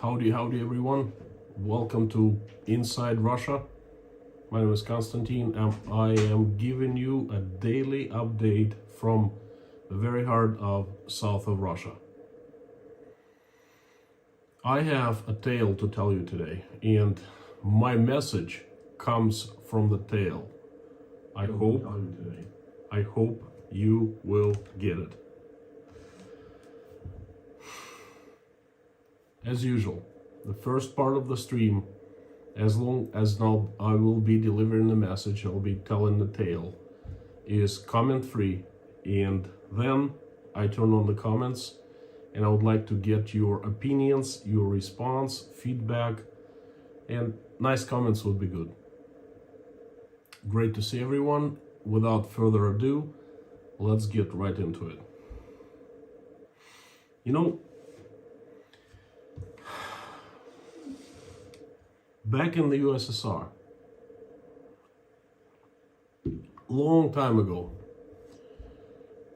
Howdy everyone. Welcome to Inside Russia. My name is Konstantin and I am giving you a daily update from the very heart of south of Russia. I have a tale to tell you today, and my message comes from the tale. I hope you will get it. As usual, the first part of the stream, as long as now I will be delivering the message, I'll be telling the tale, is comment free, and then I turn on the comments and I would like to get your opinions, your response, feedback, and nice comments would be good. Great to see everyone. Without further ado, let's get right into it. You know, back in the USSR, long time ago,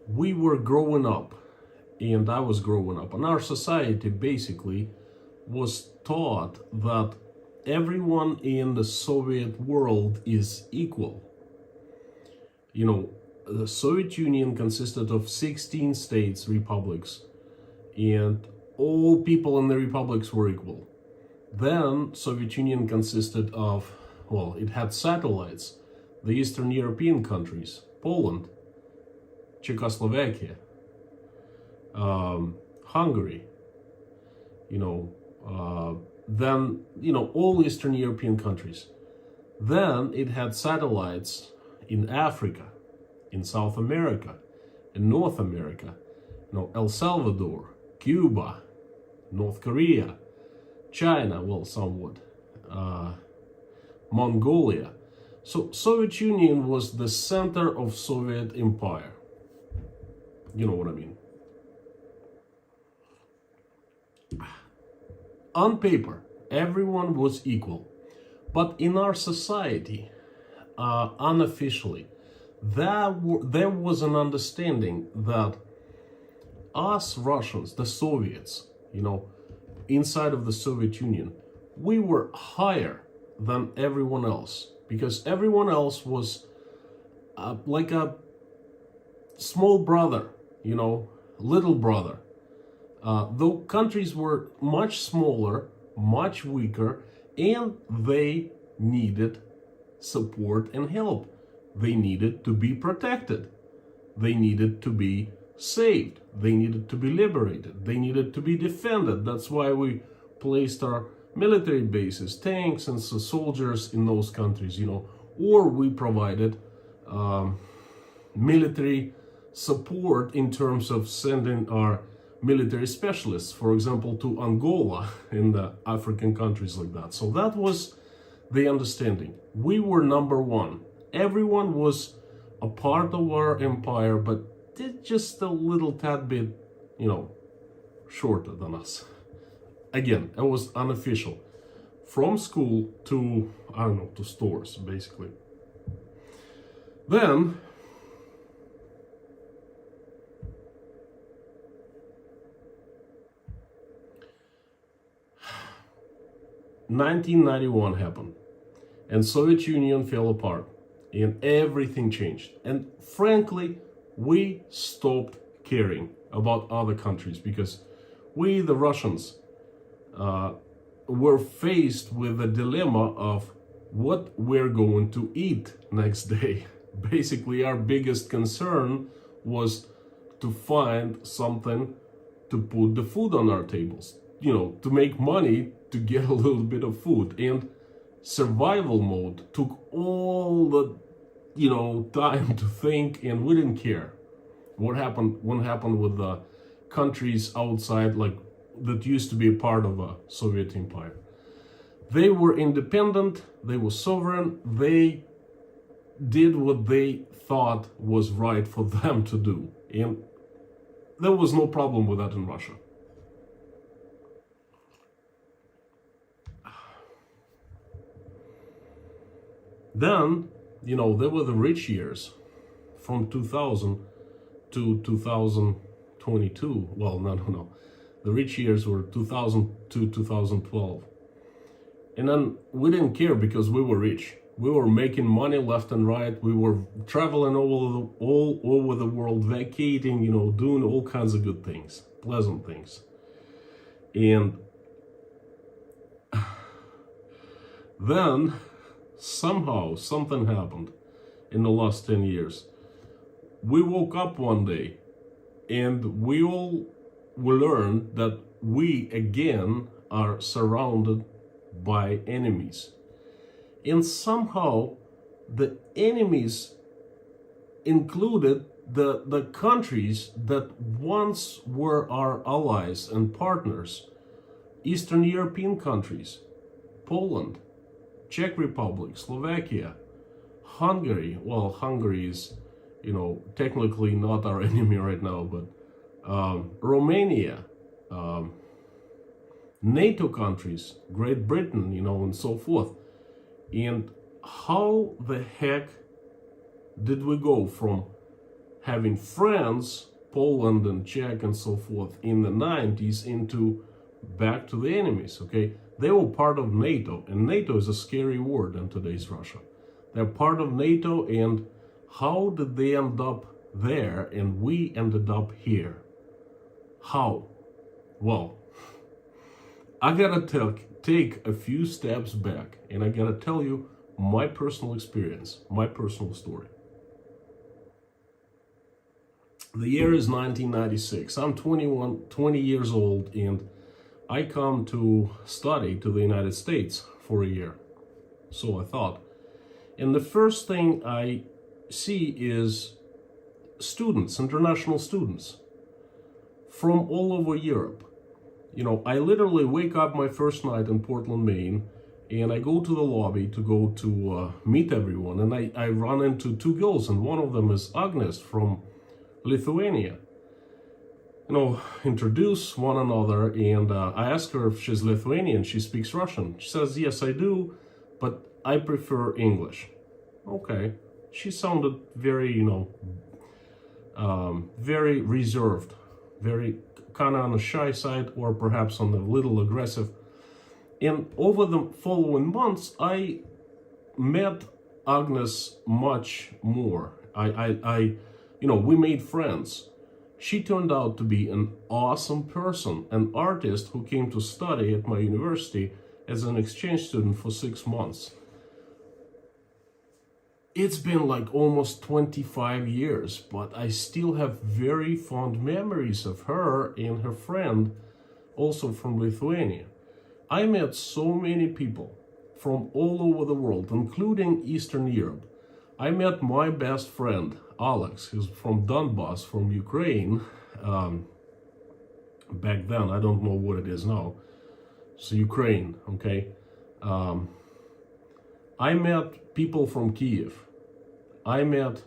we were growing up, and I was growing up, and our society basically was taught that everyone in the Soviet world is equal. You know, the Soviet Union consisted of 16 states, republics, and all people in the republics were equal. Then Soviet Union consisted of, well, it had satellites, the Eastern European countries, Poland, Czechoslovakia, Hungary, then, all Eastern European countries. Then it had satellites in Africa, in South America, in North America, El Salvador, Cuba, North Korea, China, well, somewhat, Mongolia. So Soviet Union was the center of Soviet Empire. You know what I mean. On paper, everyone was equal. But in our society, unofficially, there was an understanding that us Russians, the Soviets, inside of the Soviet Union, we were higher than everyone else, because everyone else was like a small brother, little brother. Though countries were much smaller, much weaker, and they needed support and help. They needed to be protected. They needed to be saved. They needed to be liberated. They needed to be defended. That's why we placed our military bases, tanks and soldiers in those countries, or we provided military support in terms of sending our military specialists, for example, to Angola in the African countries like that. So that was the understanding. We were number one. Everyone was a part of our empire, but did just a little tad bit, shorter than us. Again, it was unofficial. From school to, to stores, basically. Then, (1991) happened, and Soviet Union fell apart, and everything changed. And frankly, we stopped caring about other countries because we, the Russians, were faced with the dilemma of what we're going to eat next day. Basically, our biggest concern was to find something to put the food on our tables, to make money to get a little bit of food. And survival mode took all the time to think, and we didn't care what happened with the countries outside, like that used to be a part of a Soviet empire. They were independent, they were sovereign, they did what they thought was right for them to do, and there was no problem with that in Russia. Then, there were the rich years from 2000 to 2022. Well, no. The rich years were 2000 to 2012. And then we didn't care because we were rich. We were making money left and right. We were traveling all over the world, vacating, doing all kinds of good things, pleasant things. And then somehow something happened in the last 10 years. We woke up one day and we learned that we again are surrounded by enemies. And somehow the enemies included the countries that once were our allies and partners. Eastern European countries, Poland, Czech Republic, Slovakia, Hungary. Well, Hungary is, technically not our enemy right now, but Romania, NATO countries, Great Britain, and so forth. And how the heck did we go from having friends, Poland and Czech and so forth, in the 90s into back to the enemies, okay? They were part of NATO, and NATO is a scary word in today's Russia. They're part of NATO, and how did they end up there and we ended up here? How? Well, I gotta take a few steps back, and I gotta tell you my personal experience, my personal story. The year is 1996. I'm 20 years old, and I come to study to the United States for a year. So I thought. And the first thing I see is students, international students from all over Europe. I literally wake up my first night in Portland, Maine, and I go to the lobby to go to meet everyone. And I run into two girls, and one of them is Agnes from Lithuania. Introduce one another, and I ask her if she's Lithuanian. She speaks Russian. She says, yes, I do, but I prefer English. Okay. She sounded very, very reserved, very kind of on the shy side, or perhaps on the little aggressive. And over the following months, I met Agnes much more. We made friends. She turned out to be an awesome person, an artist who came to study at my university as an exchange student for 6 months. It's been like almost 25 years, but I still have very fond memories of her and her friend, also from Lithuania. I met so many people from all over the world, including Eastern Europe. I met my best friend, Alex, who's from Donbass, from Ukraine. Back then, I don't know what it is now. So Ukraine, okay? I met people from Kiev. I met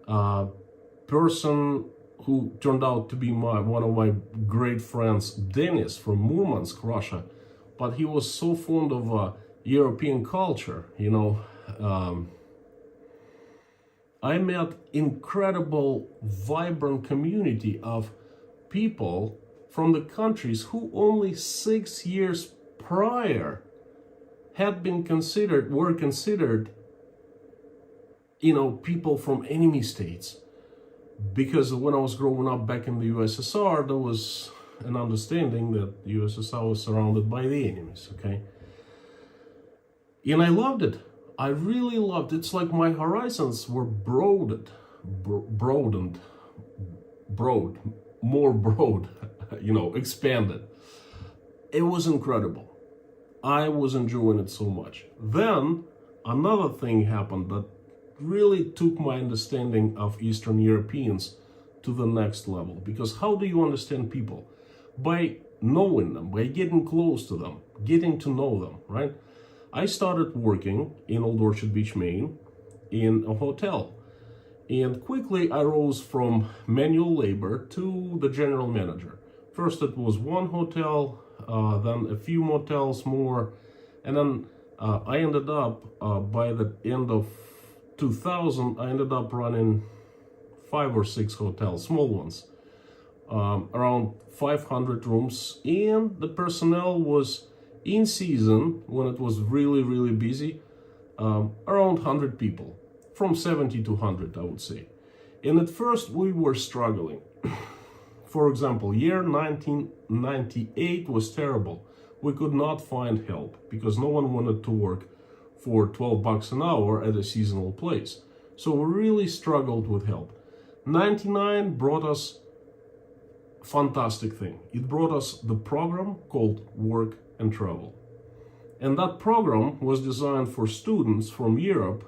a person who turned out to be one of my great friends, Denis from Murmansk, Russia. But he was so fond of European culture, I met incredible, vibrant community of people from the countries who only 6 years prior were considered, people from enemy states. Because when I was growing up back in the USSR, there was an understanding that the USSR was surrounded by the enemies, okay? And I loved it. I really loved it. It's like my horizons were broad, expanded. It was incredible. I was enjoying it so much. Then another thing happened that really took my understanding of Eastern Europeans to the next level. Because how do you understand people? By knowing them, by getting close to them, getting to know them, right? I started working in Old Orchard Beach, Maine, in a hotel. And quickly I rose from manual labor to the general manager. First it was one hotel, then a few motels more, and then I ended up, by the end of 2000, I ended up running 5 or 6 hotels, small ones. around 500 rooms, and the personnel was in season when it was really, really busy, around 100 people, from 70 to 100, I would say. And at first we were struggling. For example, year 1998 was terrible. We could not find help because no one wanted to work for 12 bucks an hour at a seasonal place. So we really struggled with help. 99 brought us fantastic thing. It brought us the program called Work and Travel. And that program was designed for students from Europe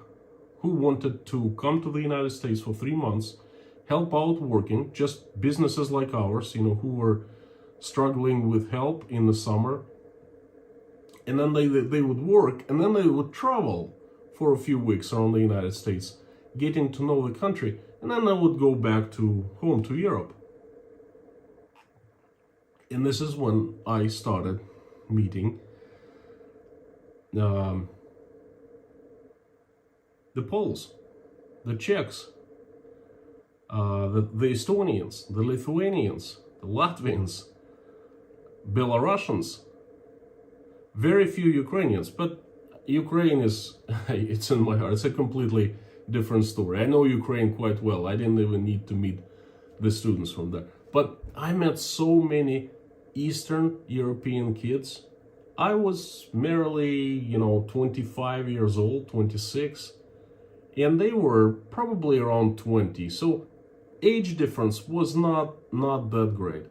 who wanted to come to the United States for 3 months, help out working, just businesses like ours, who were struggling with help in the summer. And then they would work, and then they would travel for a few weeks around the United States, getting to know the country, and then they would go back to home, to Europe. And this is when I started meeting the Poles, the Czechs, the Estonians, the Lithuanians, the Latvians, Belarusians, very few Ukrainians, but Ukraine is, it's in my heart. It's a completely different story. I know Ukraine quite well. I didn't even need to meet the students from there. But I met so many Eastern European kids. I was merely, 25 years old, 26, and they were probably around 20. So age difference was not that great.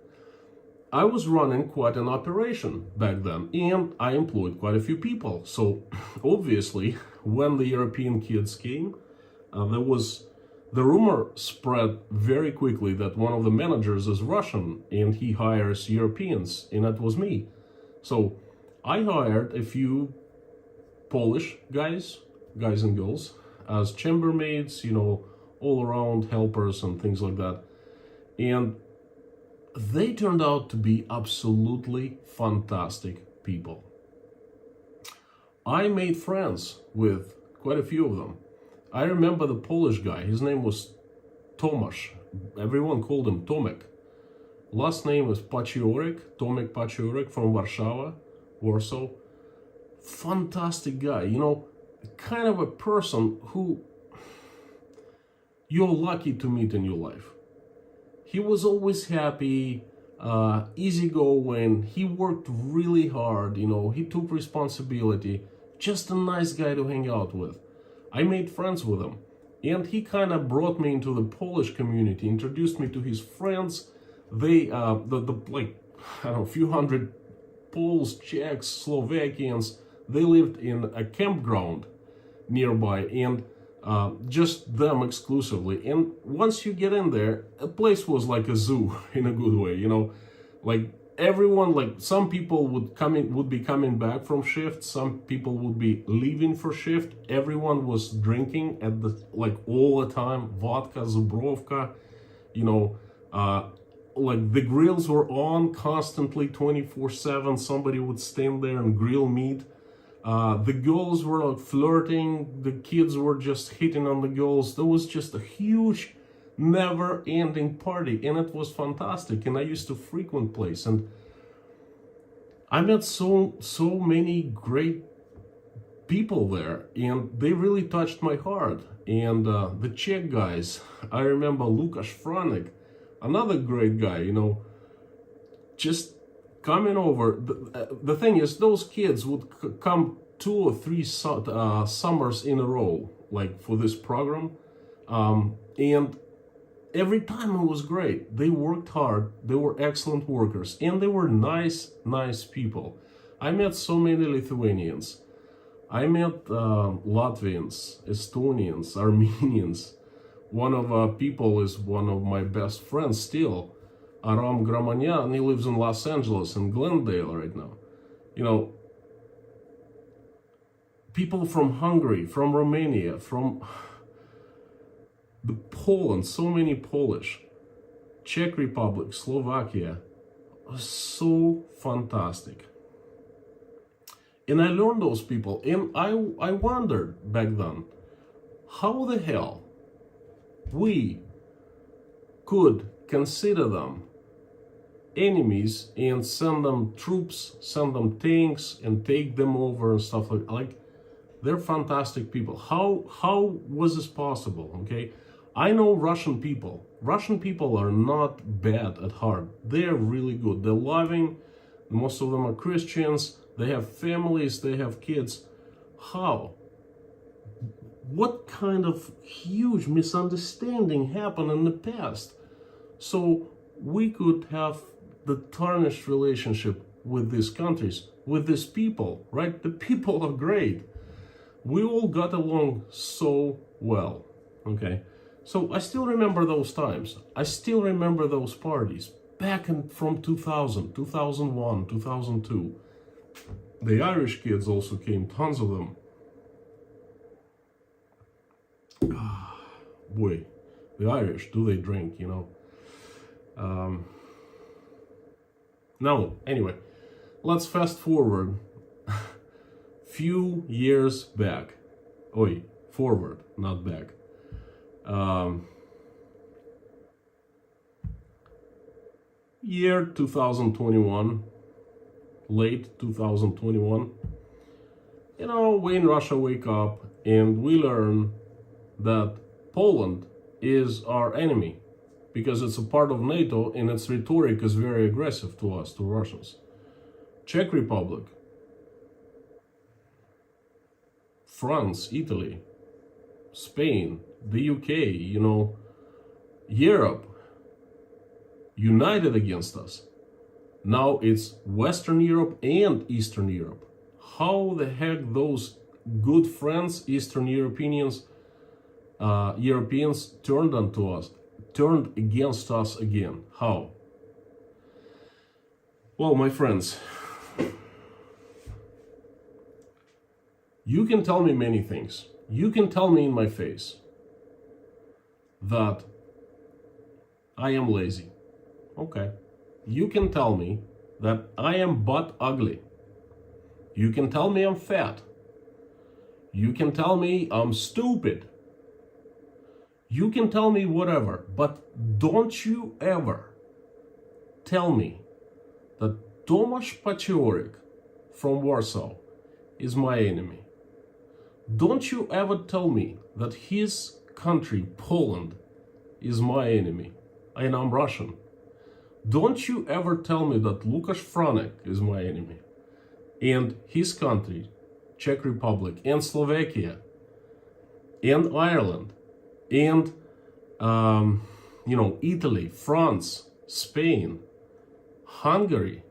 I was running quite an operation back then, and I employed quite a few people. So obviously, when the European kids came, the rumor spread very quickly that one of the managers is Russian and he hires Europeans, and that was me. So I hired a few Polish guys and girls, as chambermaids, all around helpers and things like that. And they turned out to be absolutely fantastic people. I made friends with quite a few of them. I remember the Polish guy, his name was Tomasz. Everyone called him Tomek. Last name was Tomek Paciorek from Warsaw. Fantastic guy, kind of a person who you're lucky to meet in your life. He was always happy, easygoing. He worked really hard, he took responsibility. Just a nice guy to hang out with. I made friends with him, and he kind of brought me into the Polish community, introduced me to his friends. They, a few hundred Poles, Czechs, Slovakians, they lived in a campground nearby, and just them exclusively. And once you get in there, a place was like a zoo in a good way, like everyone, some people would be coming back from shift, some people would be leaving for shift. Everyone was drinking at all the time, vodka, Zubrovka, the grills were on constantly 24/7. Somebody would stand there and grill meat. The girls were flirting, the kids were just hitting on the girls. There was just a huge, never-ending party, and it was fantastic. And I used to frequent place, and I met so many great people there, and they really touched my heart. And the Czech guys, I remember Lukáš Franek, another great guy, just coming over. The thing is, those kids would come 2 or 3 summers in a row, for this program, and every time it was great. They worked hard, they were excellent workers, and they were nice people. I met so many Lithuanians. I met Latvians, Estonians, Armenians. One of our people is one of my best friends still, Aram Gramanyan. He lives in Los Angeles, in Glendale right now. People from Hungary, from Romania, from the Poland, so many Polish, Czech Republic, Slovakia, was so fantastic. And I learned those people, and I wondered back then, how the hell we could consider them enemies and send them troops, send them tanks, and take them over and stuff like they're fantastic people. How was this possible? Okay, I know Russian people. Russian people are not bad at heart. They're really good. They're loving. Most of them are Christians. They have families. They have kids. How? What kind of huge misunderstanding happened in the past? So we could have the tarnished relationship with these countries, with these people, right? The people are great. We all got along so well, okay? So I still remember those times. I still remember those parties back from 2000, 2001, 2002. The Irish kids also came, tons of them. Boy, the Irish, do they drink, you know? No, anyway, let's fast forward few years back. Oi, forward, not back. Year 2021, late 2021. You know, we in Russia wake up and we learn that Poland is our enemy because it's a part of NATO and its rhetoric is very aggressive to us, to Russians. Czech Republic, France, Italy, Spain, the UK, you know, Europe, united against us. Now it's Western Europe and Eastern Europe. How the heck those good friends, Eastern Europeans turned onto us, turned against us again? How? Well, my friends, you can tell me many things. You can tell me in my face that I am lazy. Okay. You can tell me that I am butt ugly. You can tell me I'm fat. You can tell me I'm stupid. You can tell me whatever, but don't you ever tell me that Tomasz Paciorik from Warsaw is my enemy. Don't you ever tell me that his country, Poland, is my enemy and I'm Russian. Don't you ever tell me that Łukasz Franek is my enemy and his country, Czech Republic, and Slovakia, and Ireland, and you know, Italy, France, Spain, Hungary,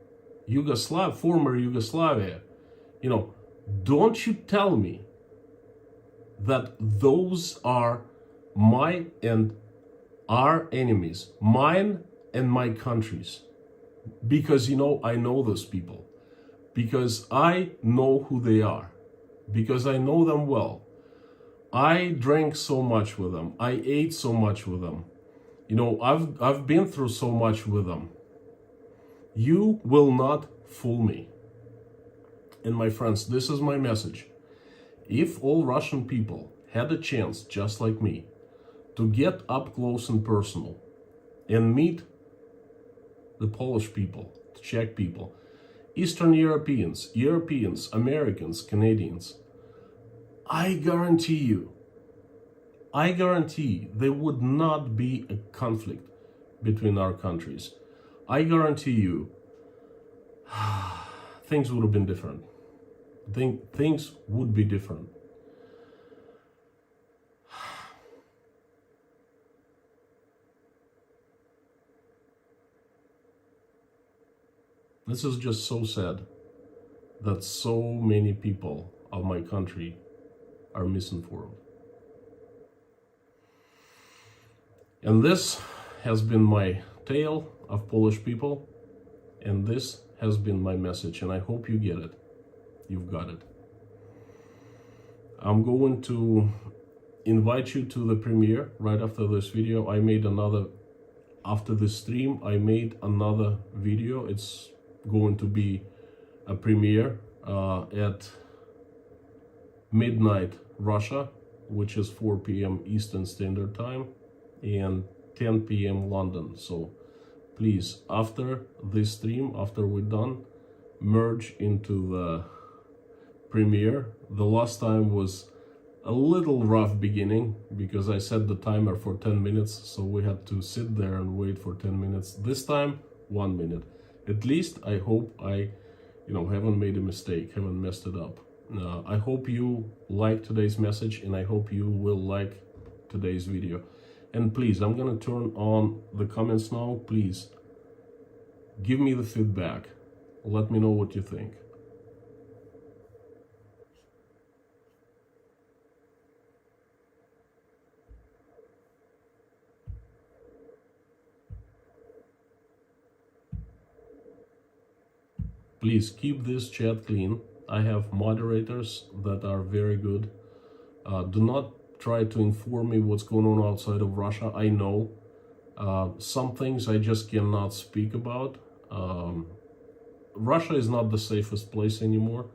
former Yugoslavia. You know, don't you tell me that those are my and our enemies, mine and my countries. Because, you know, I know those people. Because I know who they are. Because I know them well. I drank so much with them. I ate so much with them. You know, I've been through so much with them. You will not fool me. And my friends, this is my message. If all Russian people had a chance, just like me, to get up close and personal and meet the Polish people, the Czech people, Eastern Europeans, Americans, Canadians, I guarantee there would not be a conflict between our countries. I guarantee you things would have been different. Things would be different. This is just so sad that so many people of my country are misinformed. And this has been my tale of Polish people, and this has been my message, and I hope you get it. You've got it. I'm going to invite you to the premiere right after this video. After this stream, I made another video. It's going to be a premiere at midnight Russia, which is 4 p.m. Eastern Standard Time, and 10 p.m. London. So please, after this stream, after we're done, merge into the premiere. The last time was a little rough beginning because I set the timer for 10 minutes, so we had to sit there and wait for 10 minutes. This time, 1 minute. At least I hope I, haven't made a mistake, haven't messed it up. I hope you like today's message, and I hope you will like today's video. And please, I'm gonna turn on the comments now. Please give me the feedback. Let me know what you think. Please keep this chat clean. I have moderators that are very good. Do not try to inform me what's going on outside of Russia. I know some things I just cannot speak about. Russia is not the safest place anymore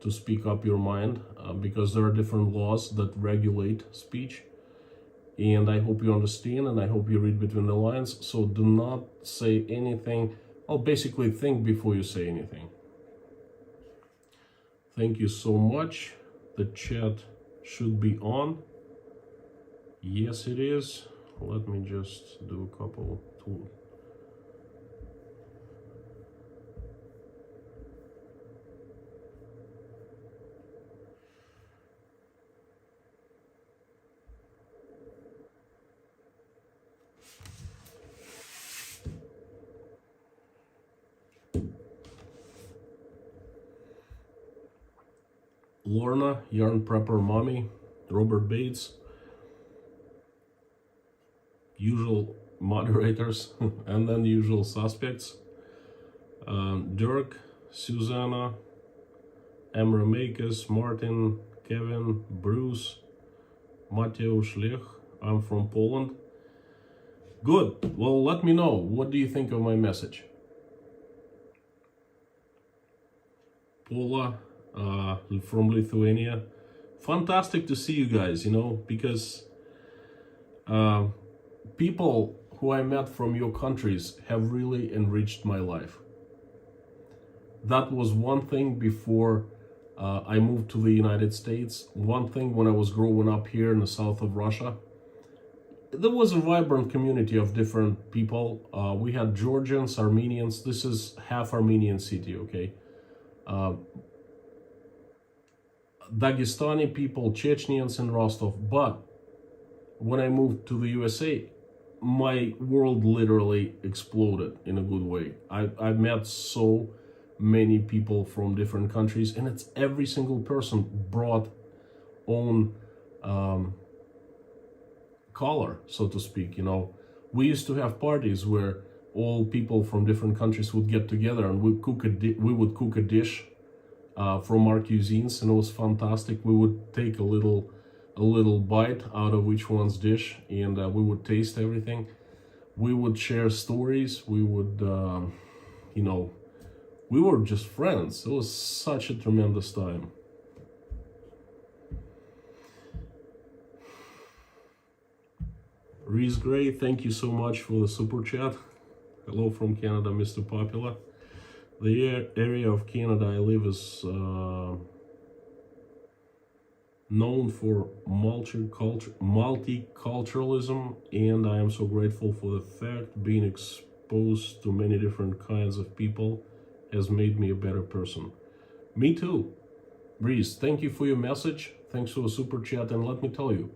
to speak up your mind because there are different laws that regulate speech. And I hope you understand, and I hope you read between the lines. So do not say anything. Well, basically think before you say anything. Thank you so much. The chat should be on. Yes, it is. Let me just do a couple tools. Lorna, Yarn Prepper Mommy, Robert Bates, usual moderators, and then usual suspects, Dirk, Susanna, Emra Makers, Martin, Kevin, Bruce, Mateusz Lech. I'm from Poland. Good. Well, let me know. What do you think of my message? Paula, from Lithuania. Fantastic to see you guys, because people who I met from your countries have really enriched my life. That was one thing before I moved to the United States. One thing when I was growing up here in the south of Russia. There was a vibrant community of different people. We had Georgians, Armenians. This is half Armenian city, okay? Dagestani people, Chechens in Rostov. But when I moved to the USA, my world literally exploded in a good way. I met so many people from different countries, and it's every single person brought own color, so to speak. We used to have parties where all people from different countries would get together, and we would cook a dish from our cuisines, and it was fantastic. We would take a little bite out of each one's dish, and we would taste everything. We would share stories. We would, we were just friends. It was such a tremendous time. Reese Gray, thank you so much for the super chat. Hello from Canada, Mr. Popular. The area of Canada I live is known for multiculturalism, and I am so grateful for the fact being exposed to many different kinds of people has made me a better person. Me too. Reese, thank you for your message. Thanks for the super chat, and let me tell you,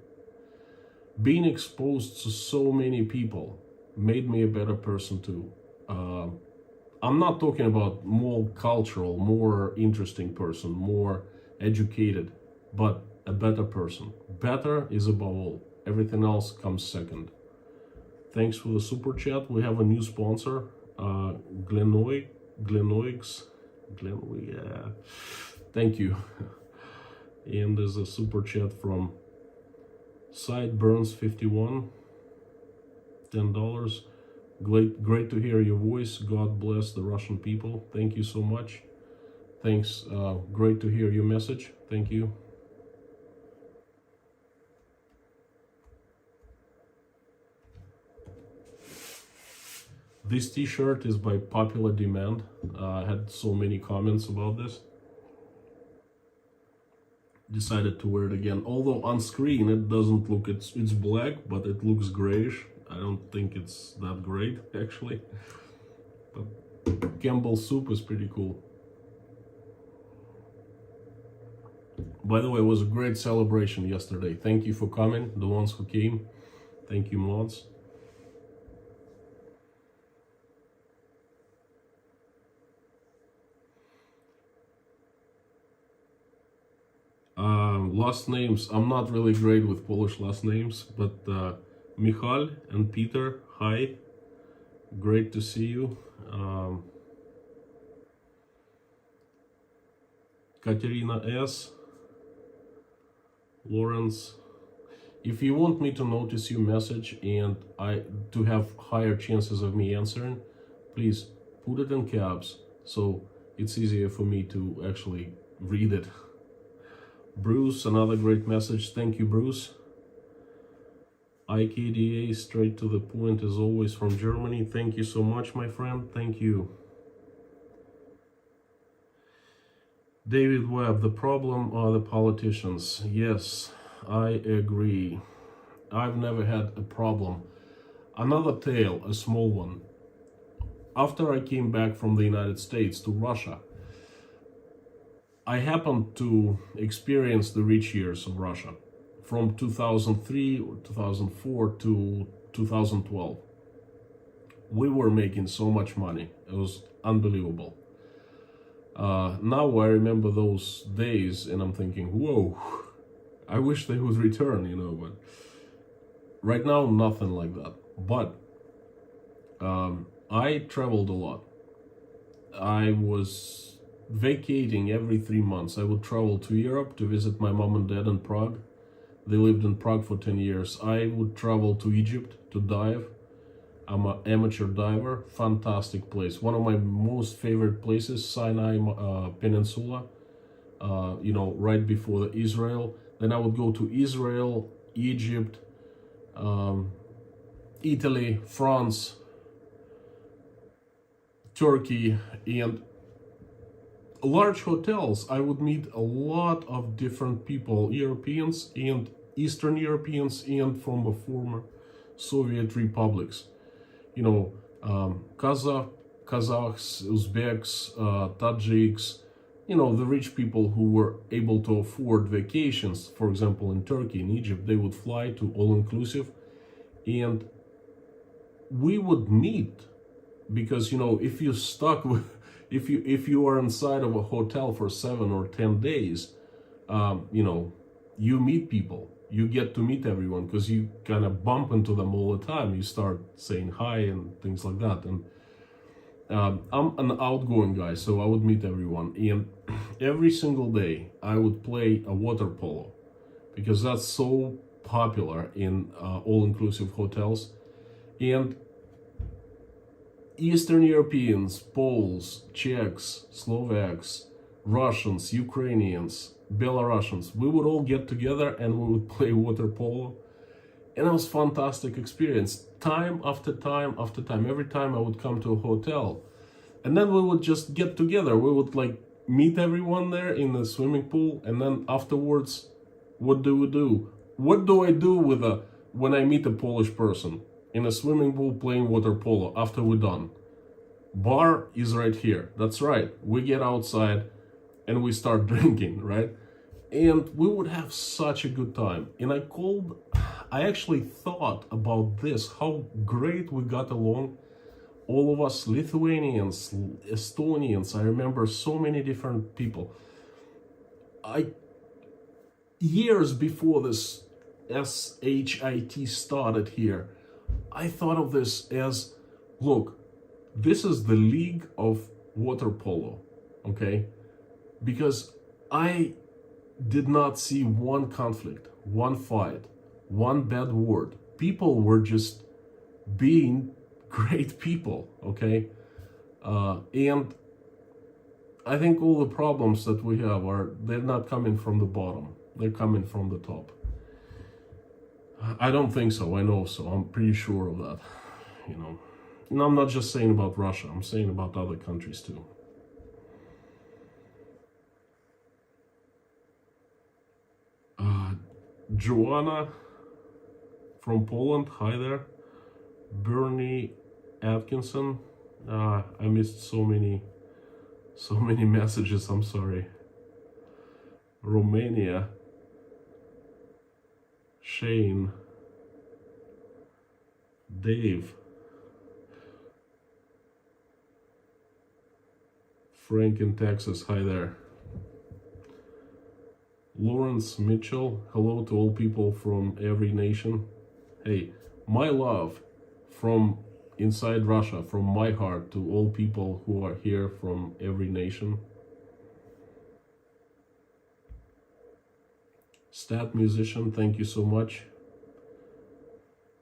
being exposed to so many people made me a better person too. I'm not talking about more cultural, more interesting person, more educated, but a better person. Better is above all. Everything else comes second. Thanks for the super chat. We have a new sponsor, Glenoix. Thank you. And there's a super chat from Sideburns51, $10. Great to hear your voice. God bless the Russian people. Thank you so much. Thanks. Great to hear your message. Thank you. This t-shirt is by popular demand. I had so many comments about this. Decided to wear it again. Although on screen it doesn't look, it's black, but it looks grayish. I don't think it's that great actually. But Campbell's soup is pretty cool. By the way, it was a great celebration yesterday. Thank you for coming, the ones who came. Thank you, mods. Last names, I'm not really great with Polish last names, but Michal and Peter, hi. Great to see you. Katerina S. Lawrence. If you want me to notice your message and to have higher chances of me answering, please put it in caps so it's easier for me to actually read it. Bruce, another great message. Thank you, Bruce. IKDA, straight to the point as always from Germany. Thank you so much, my friend. Thank you. David Webb, the problem are the politicians. Yes, I agree. I've never had a problem. Another tale, a small one. After I came back from the United States to Russia, I happened to experience the rich years of Russia from 2003 or 2004 to 2012. We were making so much money. It was unbelievable. Now I remember those days and I'm thinking, whoa, I wish they would return, but right now, nothing like that. But I traveled a lot. I was vacating every 3 months. I would travel to Europe to visit my mom and dad in Prague. They lived in Prague for 10 years. I would travel to Egypt to dive. I'm an amateur diver. Fantastic place. One of my most favorite places, Sinai Peninsula, right before Israel. Then I would go to Israel, Egypt, Italy, France, Turkey, and large hotels. I would meet a lot of different people, Europeans and Eastern Europeans and from the former Soviet republics. Kazakhs, Uzbeks, Tajiks, the rich people who were able to afford vacations, for example, in Turkey, in Egypt, they would fly to all-inclusive and we would meet because, if you're stuck with, if you are inside of a hotel for 7 or 10 days, you meet people. You get to meet everyone because you kind of bump into them all the time. You start saying hi and things like that. And I'm an outgoing guy, so I would meet everyone. And every single day I would play a water polo because that's so popular in all-inclusive hotels. And Eastern Europeans, Poles, Czechs, Slovaks, Russians, Ukrainians, Belarusians, we would all get together and we would play water polo. And it was a fantastic experience. Time after time after time. Every time I would come to a hotel. And then we would just get together. We would meet everyone there in the swimming pool. And then afterwards, what do we do? What do I do when I meet a Polish person? In a swimming pool playing water polo after we're done. Bar is right here. That's right. We get outside and we start drinking, right? And we would have such a good time. And I actually thought about this, how great we got along. All of us Lithuanians, Estonians, I remember so many different people. Years before this SHIT started here, I thought of this as, look, this is the league of water polo, okay? Because I did not see one conflict, one fight, one bad word. People were just being great people, okay? And I think all the problems that we have they're not coming from the bottom, they're coming from the top. I don't think so, I know so, I'm pretty sure of that, And I'm not just saying about Russia, I'm saying about other countries too. Joanna from Poland, hi there. Bernie Atkinson, I missed so many messages, I'm sorry. Romania, Shane, Dave, Frank in Texas, hi there. Lawrence Mitchell, hello to all people from every nation. Hey, my love from inside Russia, from my heart to all people who are here from every nation. Stat musician, thank you so much.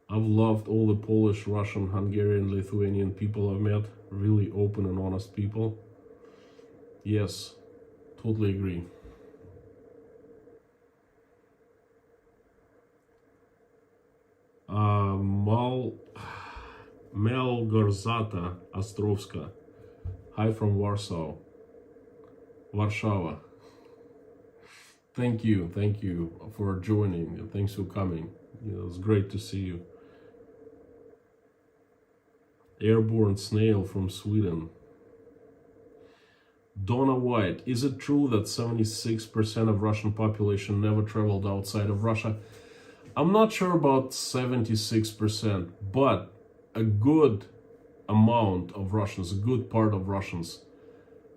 I've loved all the Polish, Russian, Hungarian, Lithuanian people I've met. Really open and honest people. Yes, totally agree. Malgorzata Ostrovska. Hi from Warsaw. Warszawa. Thank you for joining and thanks for coming. It's great to see you. Airborne Snail from Sweden. Donna White, is it true that 76% of Russian population never traveled outside of Russia? I'm not sure about 76%, but a good amount of Russians, a good part of Russians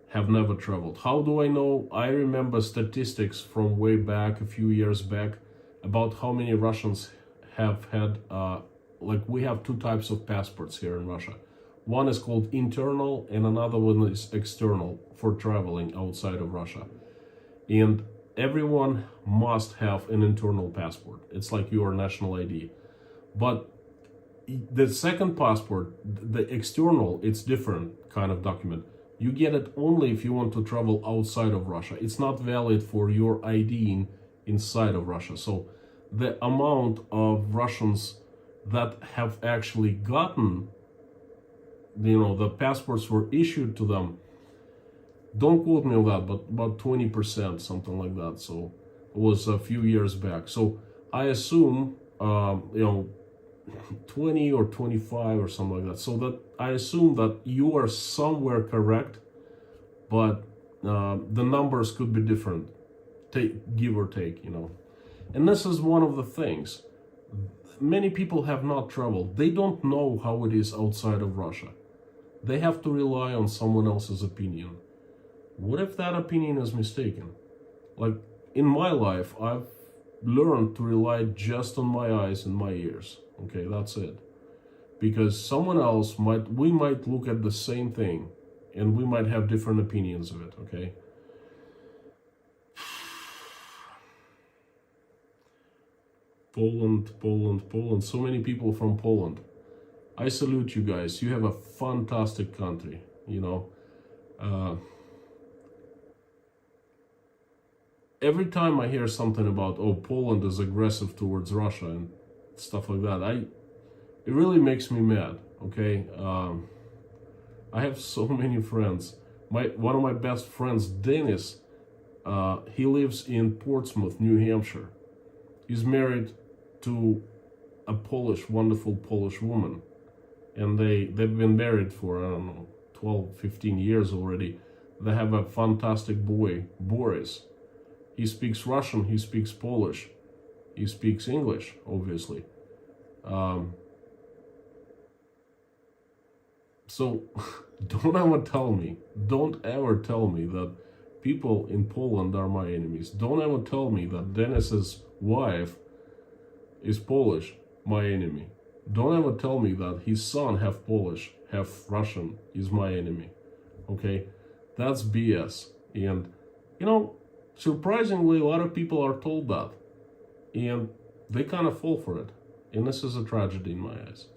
have never traveled. How do I know? I remember statistics from way back, a few years back, about how many Russians have had, we have two types of passports here in Russia. One is called internal and another one is external for traveling outside of Russia. And everyone must have an internal passport. It's like your national ID. But the second passport, the external, it's different kind of document. You get it only if you want to travel outside of Russia. It's not valid for your ID inside of Russia. So the amount of Russians that have actually gotten, the passports were issued to them, don't quote me on that, but about 20%, something like that. So it was a few years back. So I assume, 20 or 25 or something like that. So that I assume that you are somewhere correct, but the numbers could be different, give or take, And this is one of the things. Many people have not traveled. They don't know how it is outside of Russia. They have to rely on someone else's opinion. What if that opinion is mistaken? Like in my life, I've learned to rely just on my eyes and my ears. Okay, that's it. Because someone else we might look at the same thing and we might have different opinions of it, okay? Poland. So many people from Poland. I salute you guys. You have a fantastic country, Every time I hear something about, Poland is aggressive towards Russia and stuff like that, it really makes me mad, okay? I have so many friends. One of my best friends, Dennis, he lives in Portsmouth, New Hampshire. He's married to a wonderful Polish woman. And they've been married for, 12, 15 years already. They have a fantastic boy, Boris. He speaks Russian, he speaks Polish, he speaks English, obviously. So don't ever tell me that people in Poland are my enemies. Don't ever tell me that Dennis's wife is Polish, my enemy. Don't ever tell me that his son, half Polish, half Russian, is my enemy. Okay? That's BS. And, surprisingly, a lot of people are told that. And they kind of fall for it. And this is a tragedy in my eyes.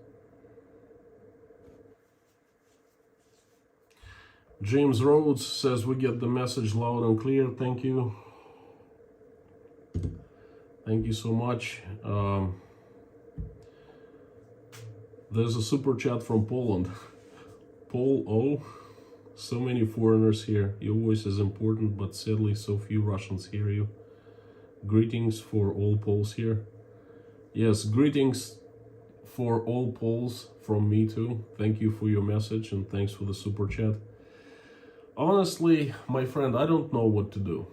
James Rhodes says we get the message loud and clear. Thank you. Thank you so much. There's a super chat from Poland. Paul O. So many foreigners here. Your voice is important, but sadly so few Russians hear you. Greetings for all Poles here. Yes, greetings for all Poles from me too. Thank you for your message and thanks for the super chat. Honestly, my friend, I don't know what to do.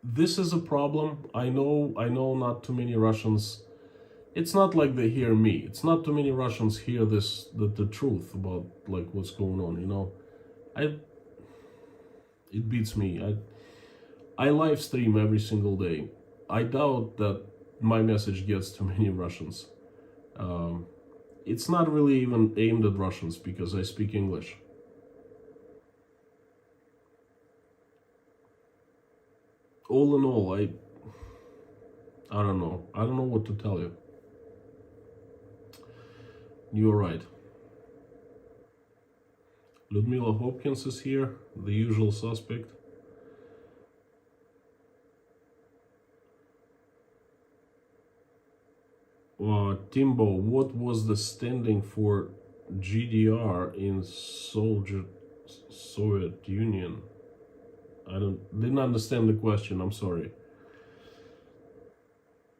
This is a problem. I know not too many Russians. It's not like they hear me. It's not too many Russians hear the truth about like what's going on, you know. It beats me. I live stream every single day. I doubt that my message gets to many Russians. It's not really even aimed at Russians because I speak English. All in all, I don't know. I don't know what to tell you. You're right. Ludmila Hopkins is here, the usual suspect. Timbo, what was the standing for GDR in Soviet Union? I didn't understand the question, I'm sorry.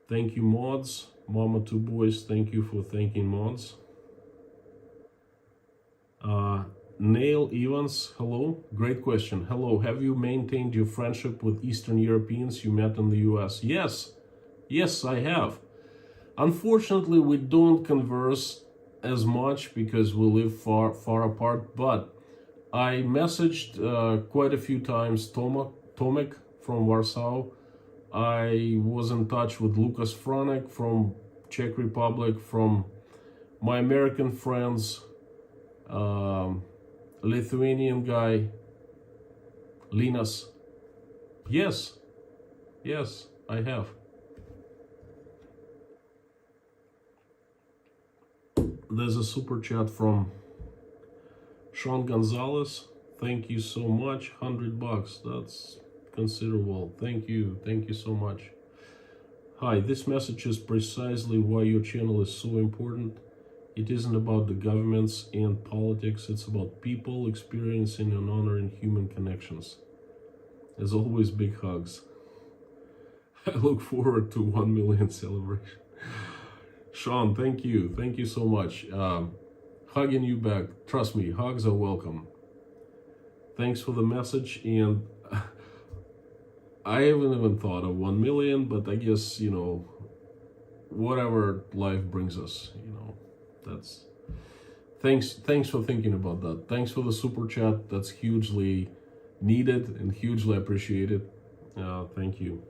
Thank you, mods. Mama Two Boys, thank you for thanking mods. Neil Evans, hello. Great question. Hello, have you maintained your friendship with Eastern Europeans you met in the US? Yes, I have. Unfortunately, we don't converse as much because we live far apart, but I messaged quite a few times Tomek from Warsaw. I was in touch with Lukas Franek from Czech Republic, from my American friends, Lithuanian guy, Linas. Yes, I have. There's a super chat from Sean Gonzalez. Thank you so much. $100. That's considerable. Thank you so much. Hi, this message is precisely why your channel is so important. It isn't about the governments and politics, it's about people experiencing and honoring human connections. As always, big hugs. I look forward to 1 million celebration. Sean, thank you so much. Hugging you back. Trust me, hugs are welcome. Thanks for the message, and I haven't even thought of 1 million, but I guess, you know, whatever life brings us, you know, that's... Thanks for thinking about that. Thanks for the super chat. That's hugely needed and hugely appreciated. Thank you.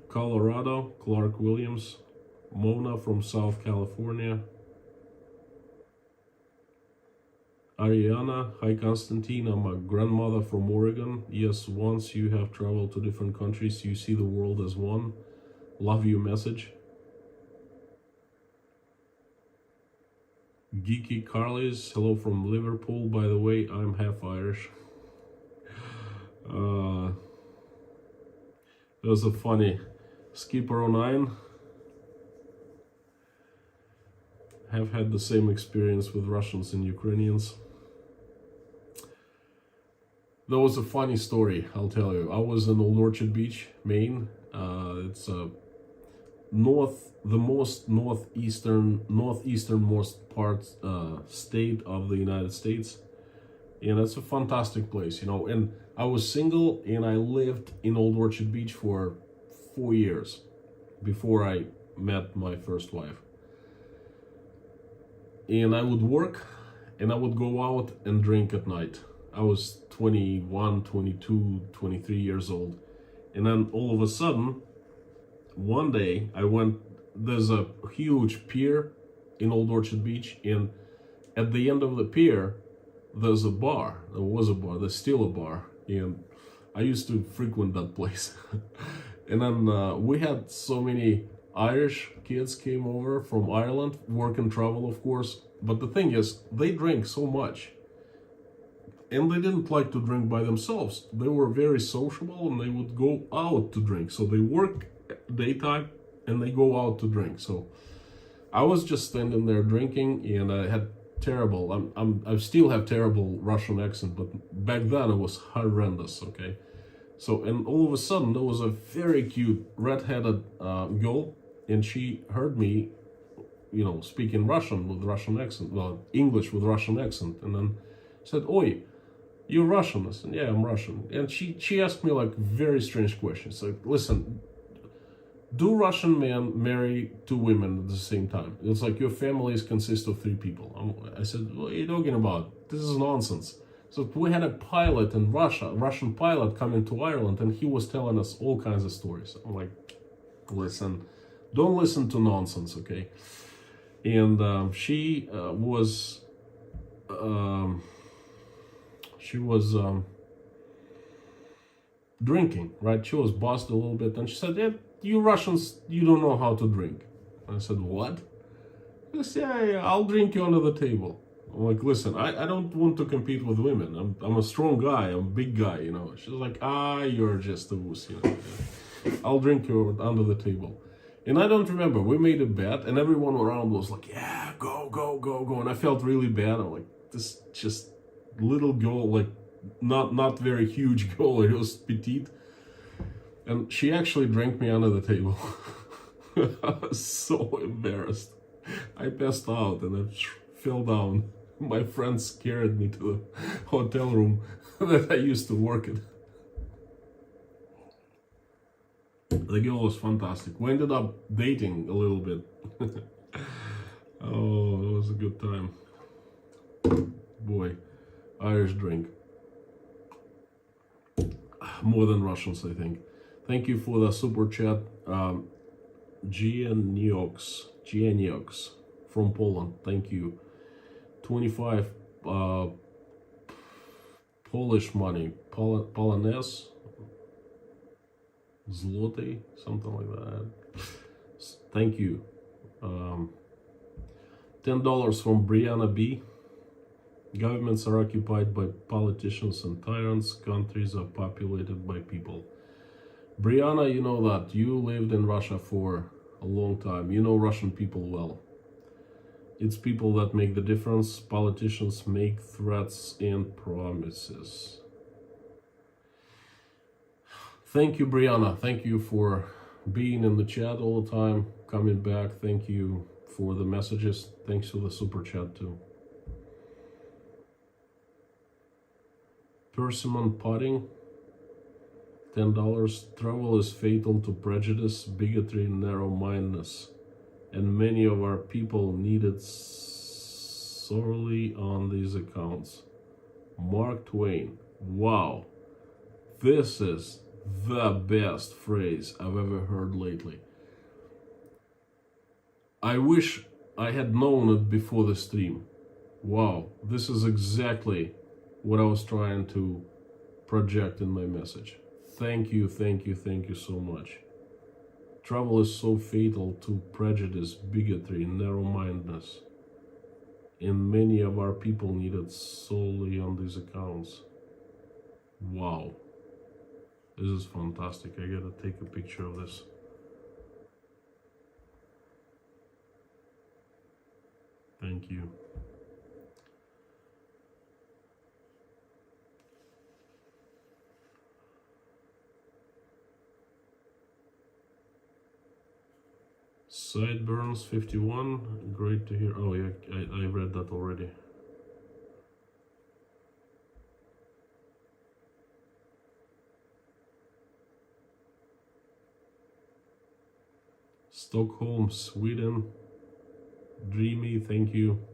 Colorado, Clark Williams. Mona from South California. Ariana, hi Konstantin, I'm a grandmother from Oregon. Yes, once you have traveled to different countries, you see the world as one. Love your message. Geeky Carlis, hello from Liverpool. By the way, I'm half Irish. That was a funny Skipper09. Have had the same experience with Russians and Ukrainians. That was a funny story, I'll tell you. I was in Old Orchard Beach, Maine. It's the most northeasternmost part state of the United States, and it's a fantastic place, you know. And I was single, and I lived in Old Orchard Beach for 4 years before I met my first wife. And I would work, and I would go out and drink at night. I was 21, 22, 23 years old. And then all of a sudden, one day there's a huge pier in Old Orchard Beach, and at the end of the pier, there's a bar. There was a bar, there's still a bar. And I used to frequent that place. And then we had so many Irish kids came over from Ireland, work and travel, of course. But the thing is, they drank so much. And they didn't like to drink by themselves. They were very sociable, and they would go out to drink. So they work daytime and they go out to drink. So I was just standing there drinking, and I had terrible. I still have terrible Russian accent, but back then it was horrendous. Okay, so and all of a sudden there was a very cute red-headed girl, and she heard me, speaking Russian with Russian accent, well, English with Russian accent, and then said, "Oi, you're Russian?" I said, "Yeah, I'm Russian." And she asked me like very strange questions. Like, listen, do Russian men marry two women at the same time? It's like your families consist of three people. I said, what are you talking about? This is nonsense. So we had a pilot in Russia, a Russian pilot coming to Ireland, and he was telling us all kinds of stories. I'm like, listen, don't listen to nonsense, okay? And she was drinking, right? She was buzzed a little bit, and she said, "Yeah, you Russians, you don't know how to drink." I said, "What?" She said, yeah, I'll drink you under the table. I'm like, listen, I don't want to compete with women. I'm a strong guy, I'm a big guy, She's like, you're just a wuss, I'll drink you under the table. And I don't remember, we made a bet, and everyone around was like, yeah, go, go, go, go. And I felt really bad. I'm like, this just little girl, like, not very huge girl, it was petite. And she actually drank me under the table. I was so embarrassed. I passed out and I fell down. My friends carried me to the hotel room that I used to work in. The girl was fantastic. We ended up dating a little bit. Oh, it was a good time. Boy, Irish drink. More than Russians, I think. Thank you for the super chat. Gianiox from Poland. Thank you. 25 Polish money. Polonez. Zloty. Something like that. Thank you. $10 from Brianna B. Governments are occupied by politicians and tyrants. Countries are populated by people. Brianna, you know that. You lived in Russia for a long time. You know Russian people well. It's people that make the difference. Politicians make threats and promises. Thank you, Brianna. Thank you for being in the chat all the time, coming back. Thank you for the messages. Thanks for the super chat too. Persimmon pudding, $10. Travel is fatal to prejudice, bigotry, and narrow-mindedness, and many of our people need it sorely on these accounts. Mark Twain. Wow, this is the best phrase I've ever heard lately. I wish I had known it before the stream. Wow, this is exactly what I was trying to project in my message. Thank you, thank you, thank you so much. Travel is so fatal to prejudice, bigotry, and narrow-mindedness, and many of our people need it solely on these accounts. Wow, this is fantastic. I gotta take a picture of this. Thank you. Sideburns 51, great to hear. Oh yeah, I read that already. Stockholm, Sweden, dreamy, thank you.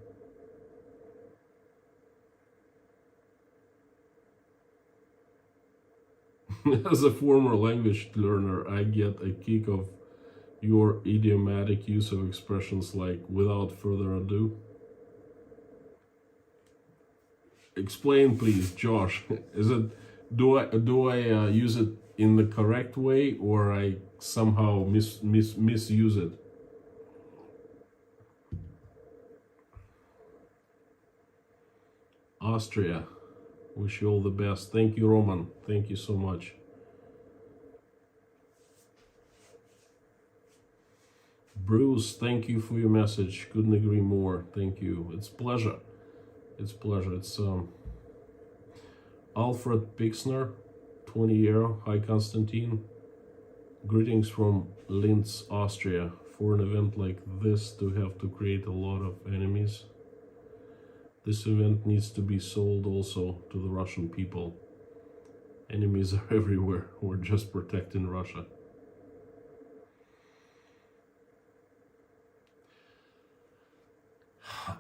As a former language learner, I get a kick of your idiomatic use of expressions like "without further ado." Explain, please, Josh. Is it do I use it in the correct way, or I somehow misuse it? Austria, wish you all the best. Thank you, Roman. Thank you so much. Bruce, thank you for your message. Couldn't agree more. Thank you. It's pleasure. It's pleasure. It's Alfred Pixner, 20-year. Hi, Konstantin. Greetings from Linz, Austria. For an event like this to have to create a lot of enemies, this event needs to be sold also to the Russian people. Enemies are everywhere. We're just protecting Russia.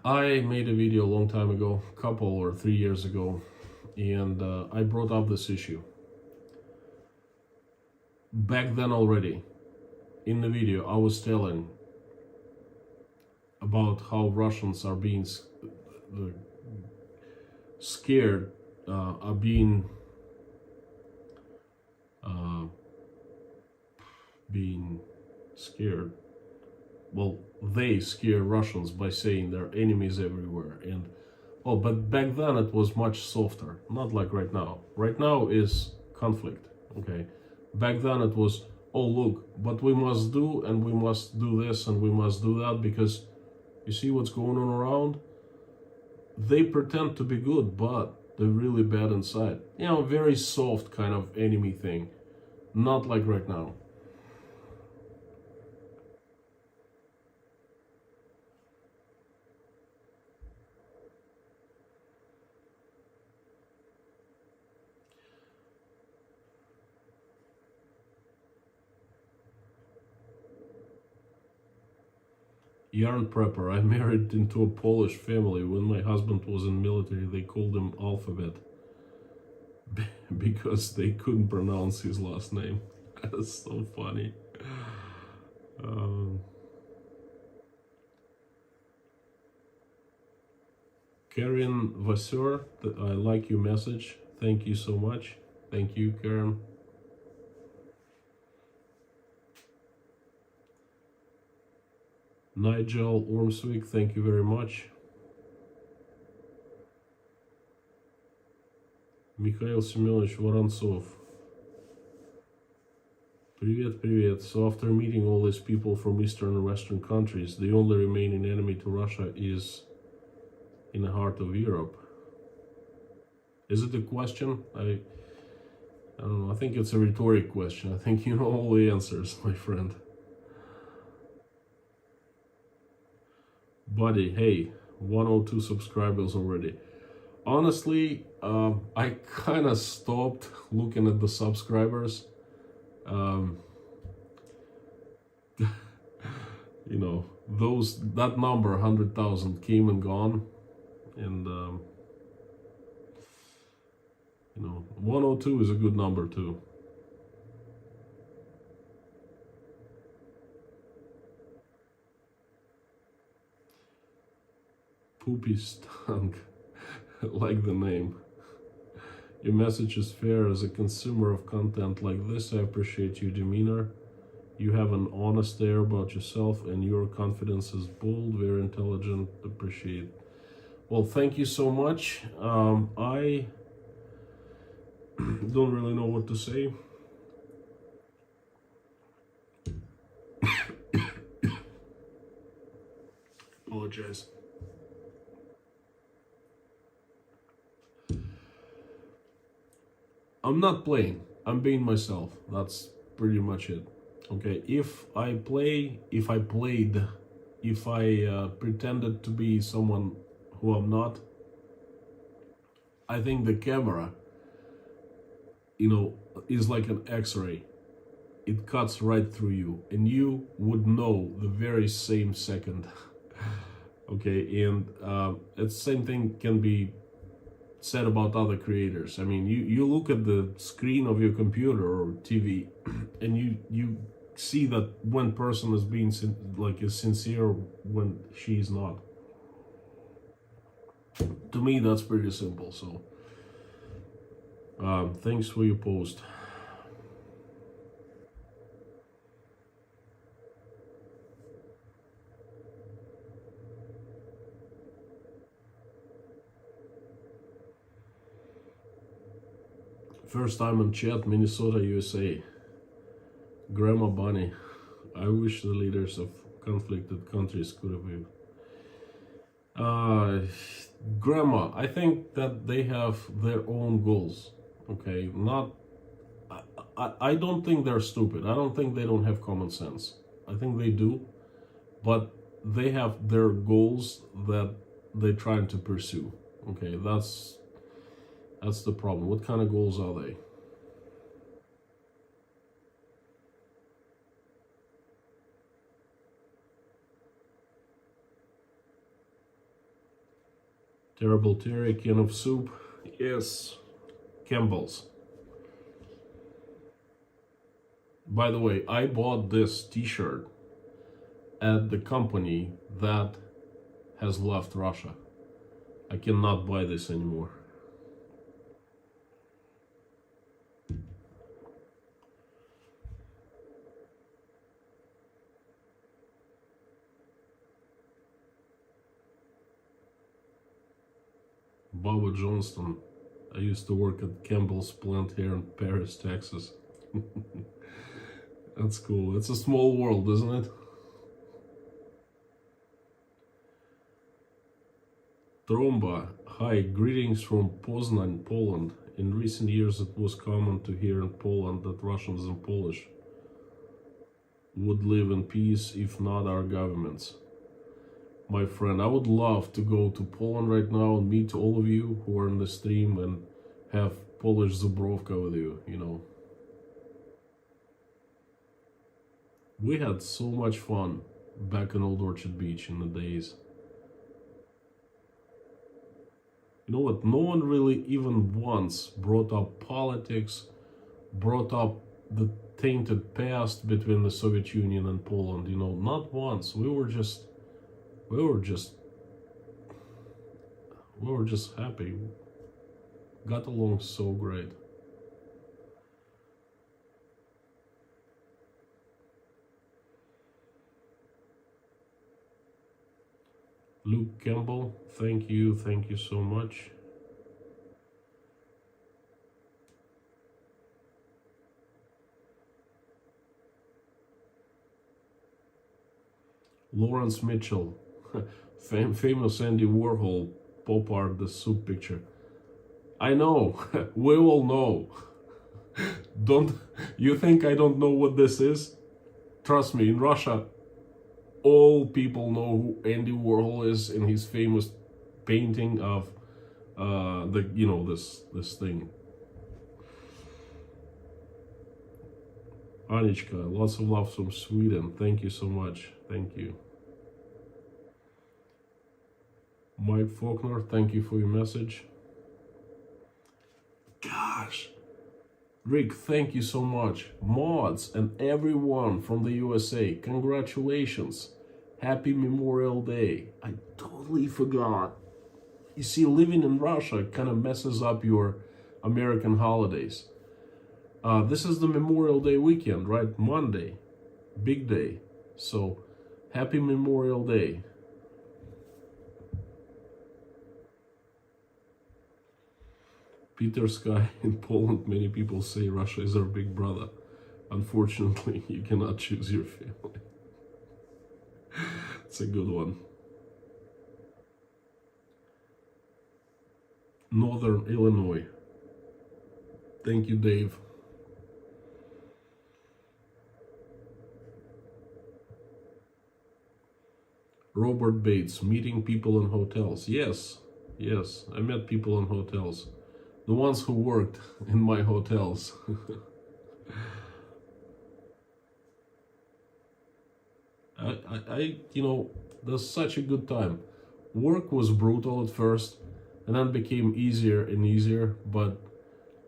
I made a video a long time ago, couple or 3 years ago, and I brought up this issue. Back then already, in the video, I was telling about how Russians are being scared, are being scared. Well, they scare Russians by saying there are enemies everywhere. And well, but back then it was much softer, not like right now. Right now is conflict, okay? Back then it was, oh look, but we must do, and we must do this, and we must do that, because you see what's going on around? They pretend to be good, but they're really bad inside. You know, very soft kind of enemy thing. Not like right now. Yarn prepper. I married into a Polish family. When my husband was in military, they called him Alphabet because they couldn't pronounce his last name. That's so funny. Karen Vasseur, I like your message. Thank you so much. Thank you, Karen. Nigel Ormswick, thank you very much. Mikhail Semyonovich Vorontsov. Привет, привет. So after meeting all these people from Eastern and Western countries, the only remaining enemy to Russia is in the heart of Europe. Is it a question? I don't know. I think it's a rhetoric question. I think you know all the answers, my friend. Buddy, hey, 102 subscribers already. Honestly, I kind of stopped looking at the subscribers. You know, that number 100,000 came and gone, and you know, 102 is a good number too. Poopy stunk. Like the name. Your message is fair. As a consumer of content like this, I appreciate your demeanor. You have an honest air about yourself, and your confidence is bold, very intelligent. Appreciate. Well, thank you so much. I don't really know what to say. Apologize. I'm not playing. I'm being myself. That's pretty much it. Okay, if I pretended to be someone who I'm not, I think the camera, you know, is like an X-ray. It cuts right through you, and you would know the very same second. Okay, and the same thing can be said about other creators. I mean, you look at the screen of your computer or TV, and you see that one person is being is sincere when she's not. To me, that's pretty simple. So, thanks for your post. First time in chat, Minnesota, USA. Grandma Bunny. I wish the leaders of conflicted countries could have. Grandma, I think that they have their own goals. Okay, not. I don't think they're stupid. I don't think they don't have common sense. I think they do, but they have their goals that they're trying to pursue. Okay, that's the problem. What kind of goals are they? Terrible Terry, can of soup. Yes, Campbell's. By the way, I bought this t-shirt at the company that has left Russia. I cannot buy this anymore. Bobby Johnston. I used to work at Campbell's plant here in Paris, Texas. That's cool. It's a small world, isn't it? Tromba. Hi, greetings from Poznań, Poland. In recent years, it was common to hear in Poland that Russians and Polish would live in peace if not our governments. My friend, I would love to go to Poland right now and meet all of you who are in the stream and have Polish Zubrowka with you, you know. We had so much fun back in Old Orchard Beach in the days. You know what? No one really even once brought up politics, brought up the tainted past between the Soviet Union and Poland, you know, not once. We were just happy. Got along so great. Luke Campbell, thank you so much. Lawrence Mitchell, famous Andy Warhol pop art, the soup picture. I know, we all know. Don't you think I don't know what this is? Trust me, in Russia, all people know who Andy Warhol is in his famous painting of this thing. Anichka, lots of love from Sweden. Thank you so much. Thank you. Mike Faulkner, thank you for your message. Gosh. Rick, thank you so much. Mods and everyone from the USA, congratulations. Happy Memorial Day. I totally forgot. You see, living in Russia kind of messes up your American holidays. This is the Memorial Day weekend, right? Monday. Big day. So, happy Memorial Day. Peter Sky, in Poland, many people say Russia is our big brother. Unfortunately, you cannot choose your family. It's a good one. Northern Illinois. Thank you, Dave. Robert Bates, meeting people in hotels. Yes, I met people in hotels. The ones who worked in my hotels. That's such a good time. Work was brutal at first, and then became easier and easier, but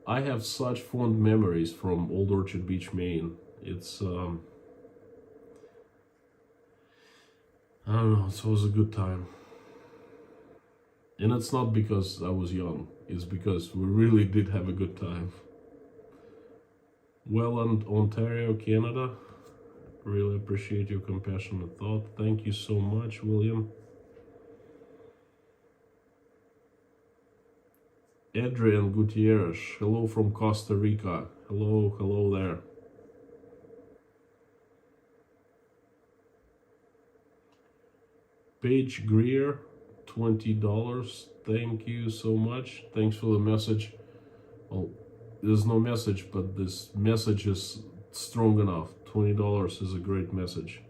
I have such fond memories from Old Orchard Beach, Maine. It's, I don't know, it was a good time. And it's not because I was young, it's because we really did have a good time. Welland, Ontario, Canada. Really appreciate your compassionate thought. Thank you so much, William. Adrian Gutierrez, hello from Costa Rica. Hello there. Paige Greer, $20. Thank you so much. Thanks for the message. Well, there's no message, but this message is strong enough. $20 is a great message.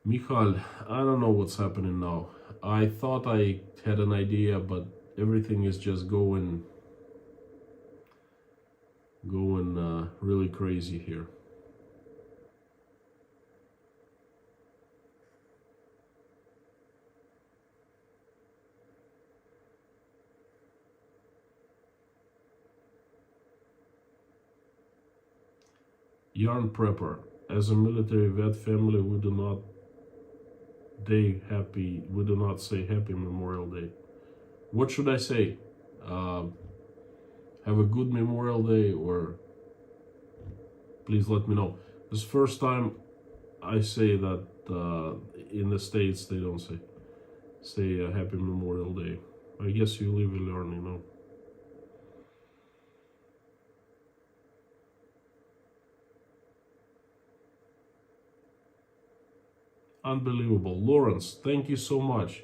Michal, I don't know what's happening now. I thought I had an idea, but everything is just going really crazy here. Yarn Prepper. As a military vet family, we do not say Happy Memorial Day. What should I say? Have a good Memorial Day, or please let me know. This is the first time I say that in the States they don't say Happy Memorial Day. I guess you live and learn, you know. Unbelievable. Lawrence, thank you so much.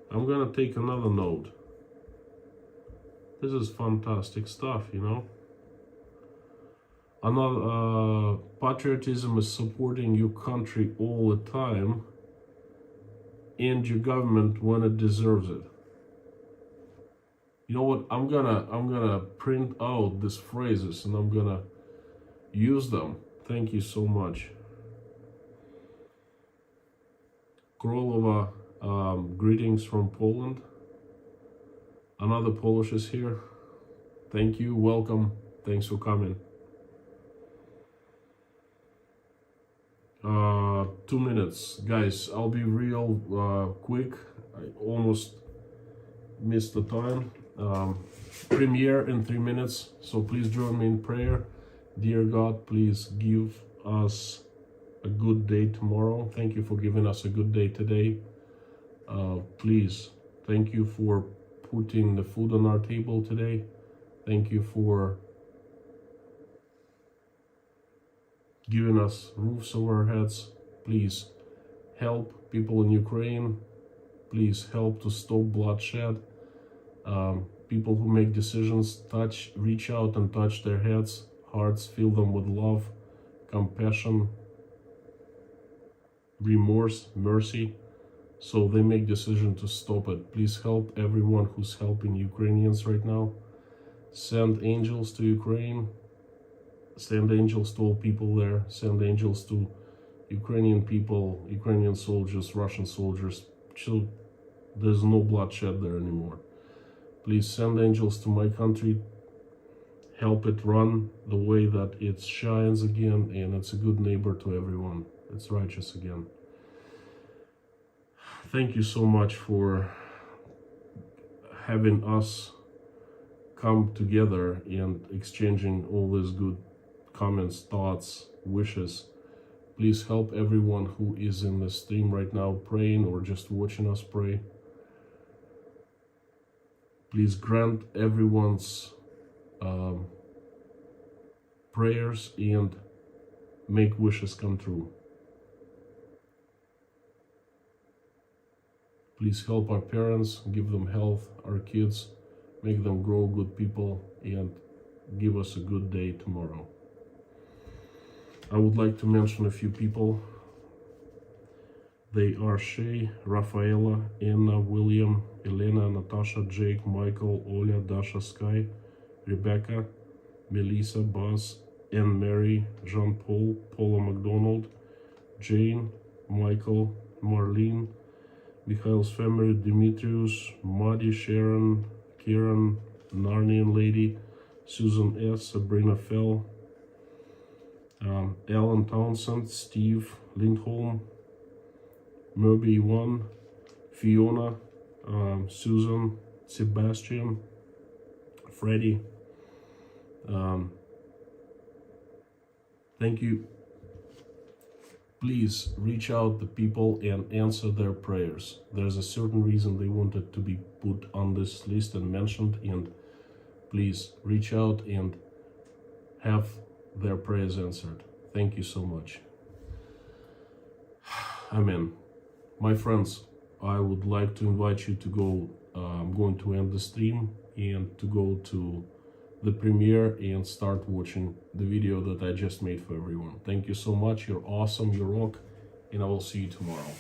I'm gonna take another note. This is fantastic stuff, you know. Another patriotism is supporting your country all the time and your government when it deserves it. You know what? I'm gonna print out these phrases and I'm gonna use them. Thank you so much. Krolova, greetings from Poland. Another Polish is here. Thank you, welcome, thanks for coming. 2 minutes, guys, I'll be real quick. I almost missed the time. Premiere in 3 minutes, so please join me in prayer. Dear God, please give us a good day tomorrow. Thank you for giving us a good day today. Please, thank you for putting the food on our table today. Thank you for giving us roofs over our heads. Please help people in Ukraine. Please help to stop bloodshed. People who make decisions, reach out and touch their hearts, fill them with love, compassion, remorse, mercy, so they make decision to stop it. Please help everyone who's helping Ukrainians right now. Send angels to Ukraine. Send angels to all people there. Send angels to Ukrainian people, Ukrainian soldiers, Russian soldiers. So there's no bloodshed there anymore. Please send angels to my country. Help it run the way that it shines again, and it's a good neighbor to everyone. It's righteous again. Thank you so much for having us come together and exchanging all these good comments, thoughts, wishes. Please help everyone who is in the stream right now praying or just watching us pray. Please grant everyone's prayers and make wishes come true. Please help our parents, give them health, our kids, make them grow good people, and give us a good day tomorrow. I would like to mention a few people. They are Shay, Rafaela, Anna, William, Elena, Natasha, Jake, Michael, Oля, Dasha, Sky, Rebecca, Melissa, Buzz, Anne Mary, Jean-Paul, Paula McDonald, Jane, Michael, Marlene, Mikhail's family, Dimitrius, Maddie, Sharon, Kieran, Narnian Lady, Susan S., Sabrina Fell, Alan Townsend, Steve Lindholm, Murby One, Fiona, Susan, Sebastian, Freddie. Thank you. Please reach out to people and answer their prayers. There's a certain reason they wanted to be put on this list and mentioned, and please reach out and have their prayers answered. Thank you so much. Amen. My friends, I would like to invite you to go. I'm going to end the stream and to go to the premiere and start watching the video that I just made for everyone. Thank you so much. You're awesome. You rock. And I will see you tomorrow.